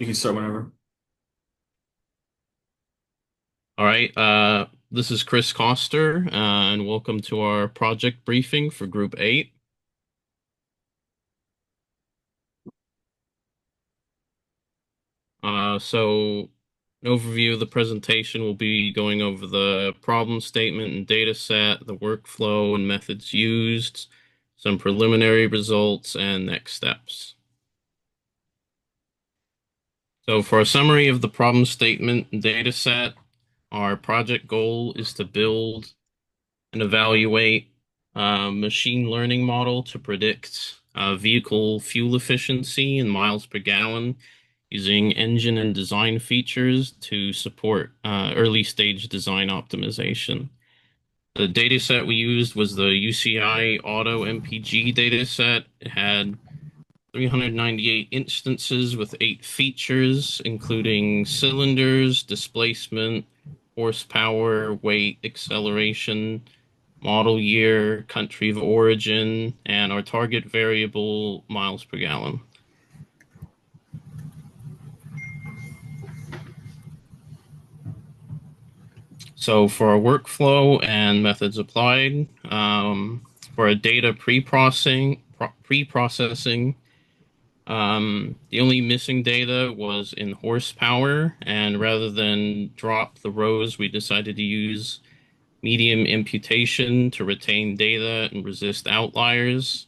You can start whenever. All right, this is Chris Coster, and welcome to our project briefing for Group 8. So, an overview of the presentation will be going over the problem statement and data set, the workflow and methods used, some preliminary results, and next steps. So, for a summary of the problem statement and data set, our project goal is to build and evaluate a machine learning model to predict vehicle fuel efficiency in miles per gallon using engine and design features to support early stage design optimization. The dataset we used was the UCI Auto MPG dataset. It had 398 instances with 8 features, including cylinders, displacement, horsepower, weight, acceleration, model year, country of origin, and our target variable, miles per gallon. So for our workflow and methods applied, for our data pre-processing, the only missing data was in horsepower, and rather than drop the rows, we decided to use medium imputation to retain data and resist outliers.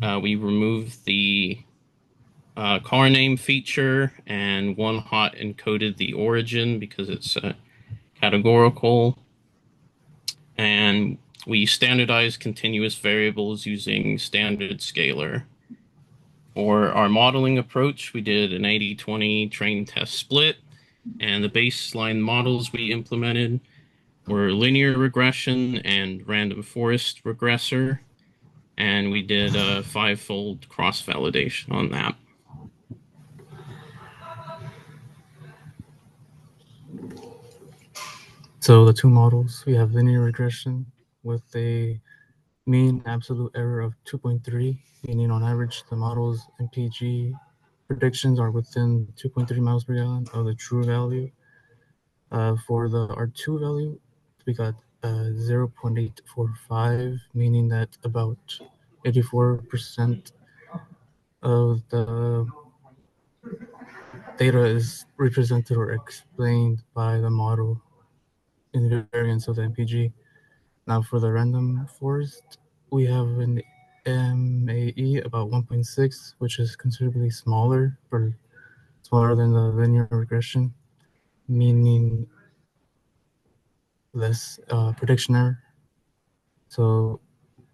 We removed the car name feature and one hot encoded the origin because it's categorical. And we standardized continuous variables using standard scalar. For our modeling approach, we did an 80-20 train test split, and the baseline models we implemented were linear regression and random forest regressor, and we did a 5-fold cross-validation on that. So the two models, we have linear regression with a mean absolute error of 2.3, meaning on average the model's MPG predictions are within 2.3 miles per gallon of the true value. For the R2 value, we got 0.845, meaning that about 84% of the data is represented or explained by the model invariance of the MPG. Now for the random forest, we have an MAE about 1.6, which is considerably smaller, or smaller than the linear regression, meaning less prediction error. So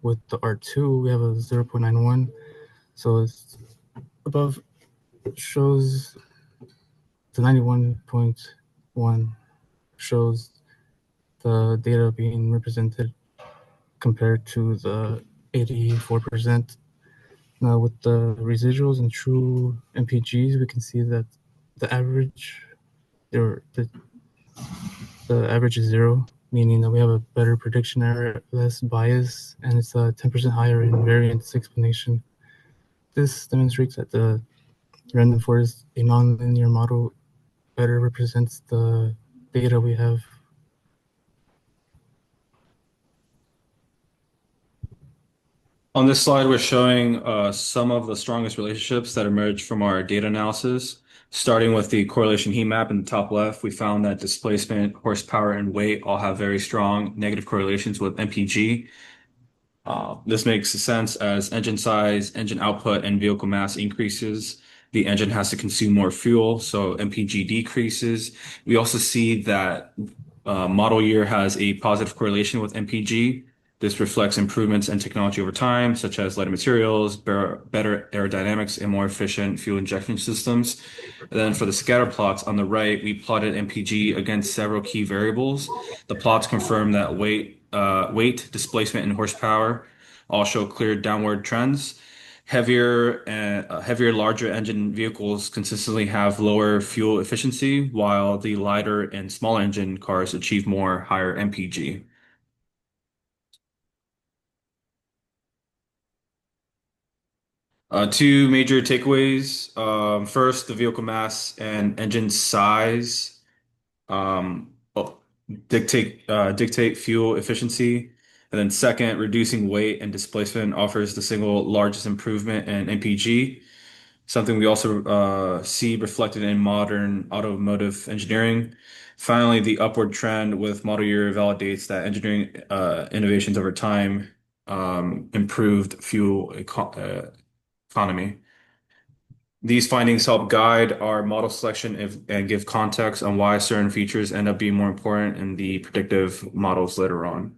with the R2, we have a 0.91, so it's above, shows the 91.1 shows the data being represented compared to the 84%. Now with the residuals and true MPGs, we can see that the average, or the average is 0, meaning that we have a better prediction error, less bias, and it's 10% higher in variance explanation. This demonstrates that the random forest, a nonlinear model, better represents the data we have. On this slide, we're showing some of the strongest relationships that emerged from our data analysis. Starting with the correlation heat map in the top left, we found that displacement, horsepower, and weight all have very strong negative correlations with MPG. This makes sense as engine size, engine output, and vehicle mass increases. The engine has to consume more fuel, so MPG decreases. We also see that model year has a positive correlation with MPG. This reflects improvements in technology over time, such as lighter materials, better aerodynamics, and more efficient fuel injection systems. And then for the scatter plots on the right, we plotted MPG against several key variables. The plots confirm that weight, displacement, and horsepower all show clear downward trends. Heavier, larger engine vehicles consistently have lower fuel efficiency, while the lighter and smaller engine cars achieve more higher MPG. Two major takeaways. First, the vehicle mass and engine size dictate fuel efficiency. And then second, reducing weight and displacement offers the single largest improvement in MPG, something we also see reflected in modern automotive engineering. Finally, the upward trend with model year validates that engineering innovations over time improved economy. These findings help guide our model selection and give context on why certain features end up being more important in the predictive models later on.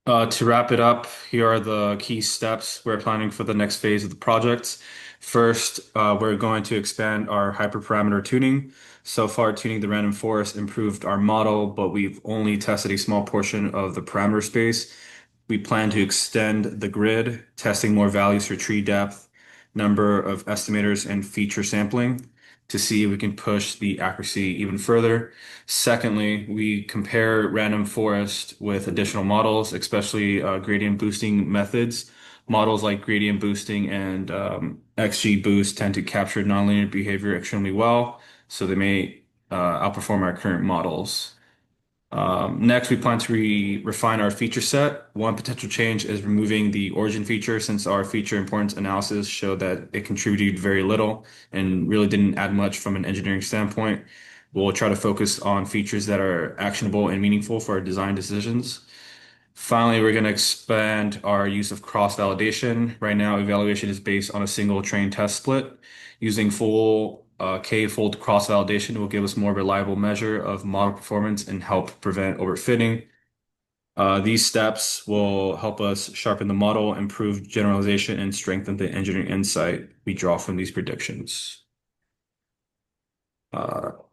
To wrap it up, here are the key steps we're planning for the next phase of the project. First, we're going to expand our hyperparameter tuning. So far, tuning the random forest improved our model, but we've only tested a small portion of the parameter space. We plan to extend the grid, testing more values for tree depth, number of estimators, and feature sampling to see if we can push the accuracy even further. Secondly, we compare random forest with additional models, especially gradient boosting methods. Models like gradient boosting and XGBoost tend to capture nonlinear behavior extremely well, so they may outperform our current models. Next, we plan to refine our feature set. One potential change is removing the origin feature since our feature importance analysis showed that it contributed very little and really didn't add much from an engineering standpoint. We'll try to focus on features that are actionable and meaningful for our design decisions. Finally, we're going to expand our use of cross-validation. Right now, evaluation is based on a single train test split. Using full K-fold cross-validation will give us more reliable measure of model performance and help prevent overfitting. These steps will help us sharpen the model, improve generalization, and strengthen the engineering insight we draw from these predictions.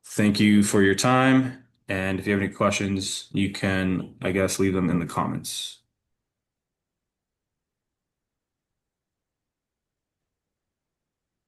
Thank you for your time. And if you have any questions, you can, I guess, leave them in the comments.